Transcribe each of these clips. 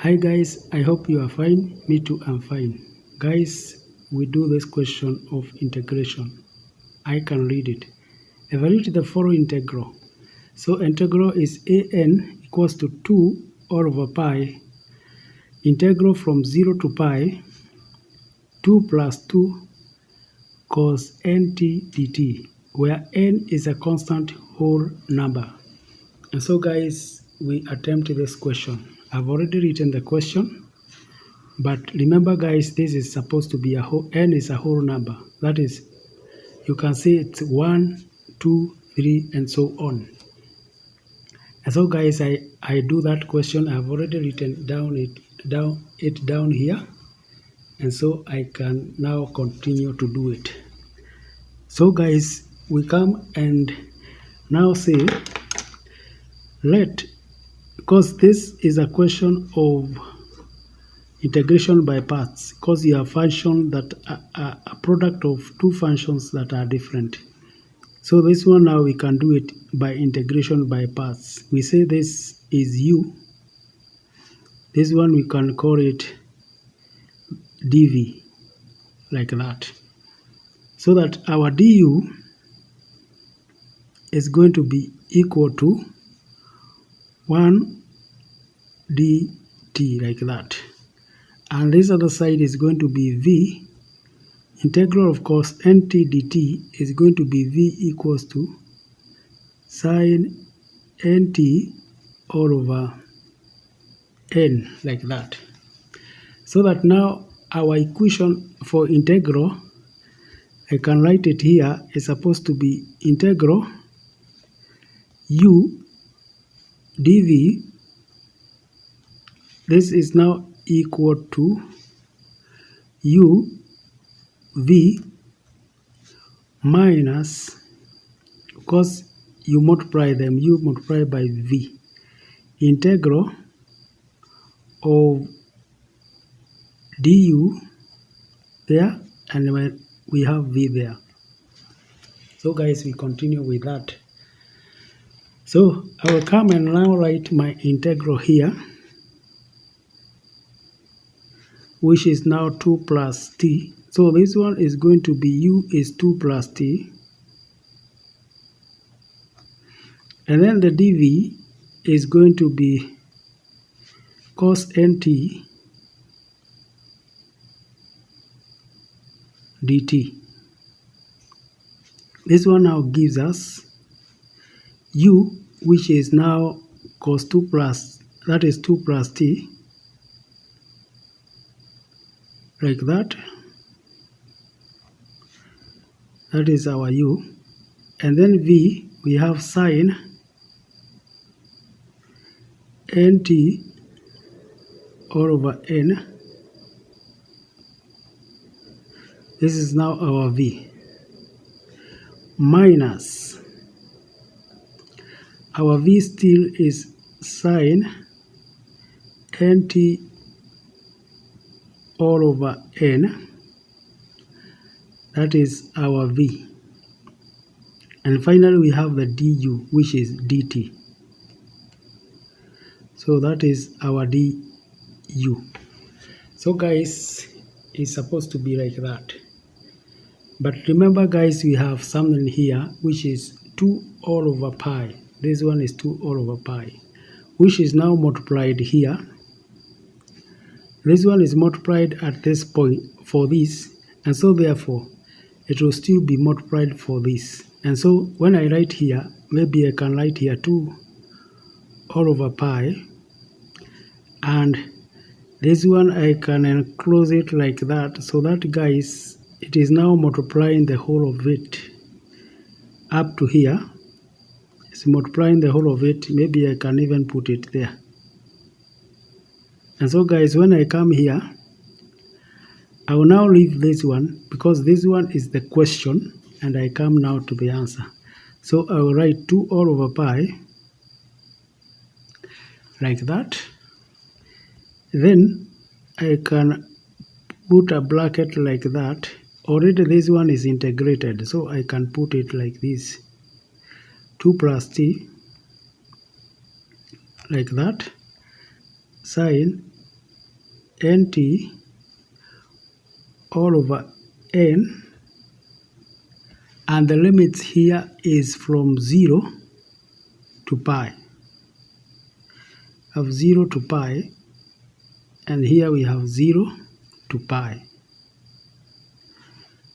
Hi guys, I hope you are fine. Me too, I'm fine. Guys, we do this question of integration. I can read it. Evaluate the following integral. So integral is an equals to 2 all over pi. Integral from 0 to pi, 2 plus 2 cos nt dt, where n is a constant whole number. And so guys, we attempt this question. I've already written the question. But remember guys, this is supposed to be n is a whole number. That is, you can say it's 1, 2, 3 and so on. And so guys, I do that question. I've already written it down here. And so I can now continue to do it. So guys, we come and now say, because this is a question of integration by parts, because you have function that a product of two functions that are different. So this one now we can do it by integration by parts. We say this is u. This one we can call it dv, like that. So that our du is going to be equal to 1 dt, like that. And this other side is going to be v. Integral of course nt dt is going to be v equals to sine nt all over n, like that. So that now our equation for integral, I can write it here, is supposed to be integral u dv. This is now equal to u v minus, because you multiply them, u multiply by v, integral of du there, and when we have v there. So guys, we continue with that. So I will come and now write my integral here, which is now 2 plus t. So this one is going to be u is 2 plus t. And then the dv is going to be cos nt dt. This one now gives us u, which is now cos 2 plus, that is 2 plus t, like that. That is our u. And then v, we have sine nt all over n. This is now our v. Minus, our v still is sine nt all over n. That is our v. And finally we have the du, which is dt. So that is our du. So guys, it's supposed to be like that. But remember guys, we have something here which is 2 all over pi. This one is 2 all over pi, which is now multiplied here. This one is multiplied at this point for this, and so therefore it will still be multiplied for this. And so when I write here, maybe I can write here 2 all over pi, and this one I can enclose it like that, so that guys, it is now multiplying the whole of it up to here. It's multiplying the whole of it. Maybe I can even put it there. And so guys, when I come here, I will now leave this one because this one is the question, and I come now to the answer. So I will write 2 all over pi, like that. Then I can put a bracket like that. Already this one is integrated, so I can put it like this. 2 plus t, like that, sine nt all over n, and the limits here is from 0 to pi. Of 0 to pi, and here we have 0 to pi.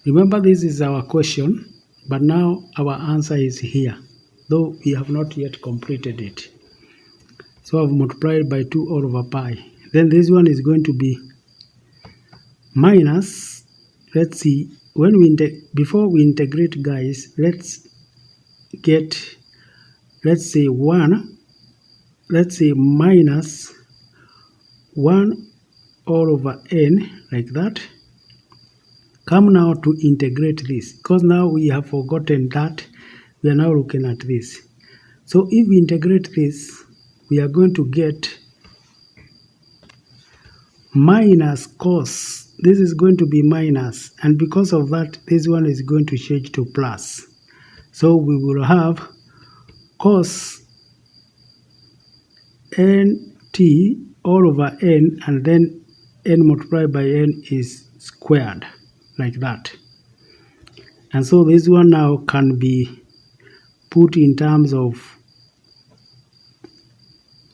Remember, this is our question, but now our answer is here, though we have not yet completed it. So I've multiplied by 2 all over pi. Then this one is going to be minus, let's see, when we before we integrate, guys, let's say 1, let's say minus 1 all over n, like that. Come now to integrate this, because now we have forgotten that we are now looking at this. So if we integrate this, we are going to get minus cos. This is going to be minus, and because of that, this one is going to change to plus. So we will have cos nt all over n, and then n multiplied by n is squared, like that. And so this one now can be put in terms of,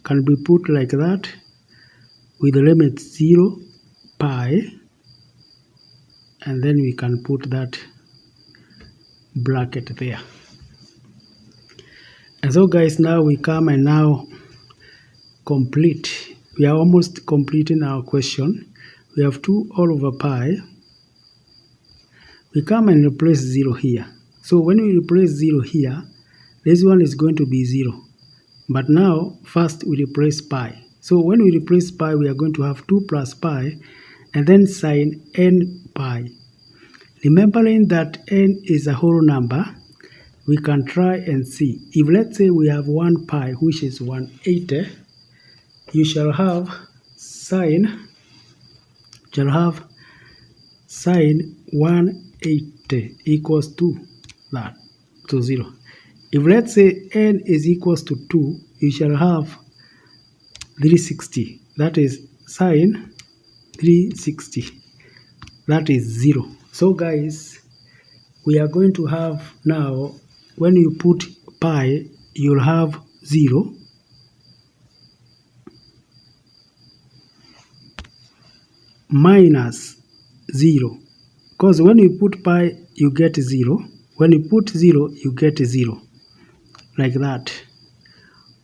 can be put like that, with the limit 0, pi, and then we can put that bracket there. And so, guys, now we come and now complete. We are almost completing our question. We have 2 all over pi. We come and replace 0 here. So when we replace 0 here, this one is going to be 0. But now, first we replace pi. So when we replace pi, we are going to have 2 plus pi, and then sine n pi. Remembering that n is a whole number, we can try and see. If let's say we have 1 pi, which is 180, you shall have sine 180 equals to that, to 0. If let's say n is equals to 2, you shall have 360. That is sine 360. That is 0. So guys, we are going to have now, when you put pi, you'll have 0 minus 0, because when you put pi, you get 0. When you put 0, you get 0, like that.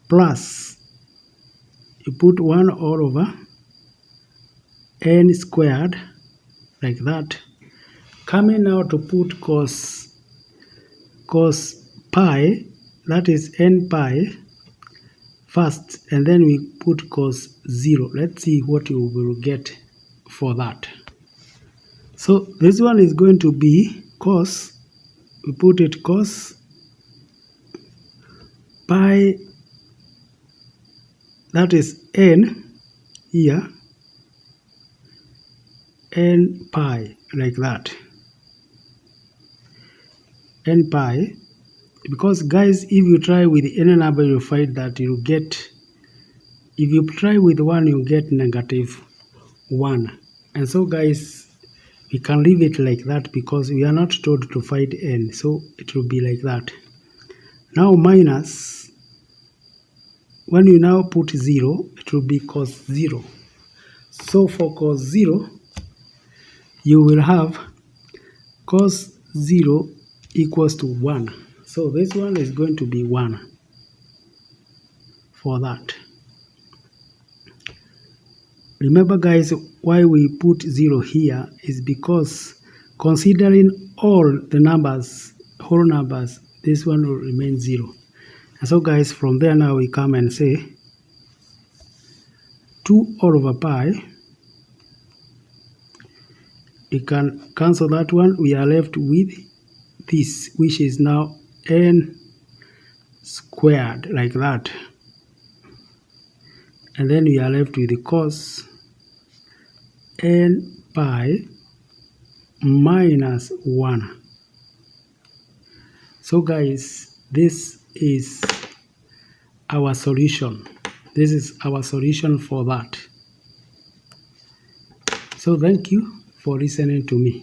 Plus, you put 1 all over n squared, like that. Coming now to put cos pi, that is n pi, first, and then we put cos 0. Let's see what you will get for that. So this one is going to be cos, we put it cos pi, that is n here, n pi, like that. N pi, because guys, if you try with any number, you'll find that you get, if you try with 1, you get negative 1. And so guys, we can leave it like that because we are not told to find n, so it will be like that. Now minus, when you now put 0, it will be cos 0. So for cos 0, you will have cos 0 equals to 1. So this one is going to be 1 for that. Remember guys, why we put 0 here is because considering all the numbers, whole numbers, this one will remain 0. And so guys, from there now we come and say 2 all over pi. We can cancel that one. We are left with this, which is now n squared, like that. And then we are left with the cos n pi minus 1. So guys, this is our solution. This is our solution for that. So thank you for listening to me.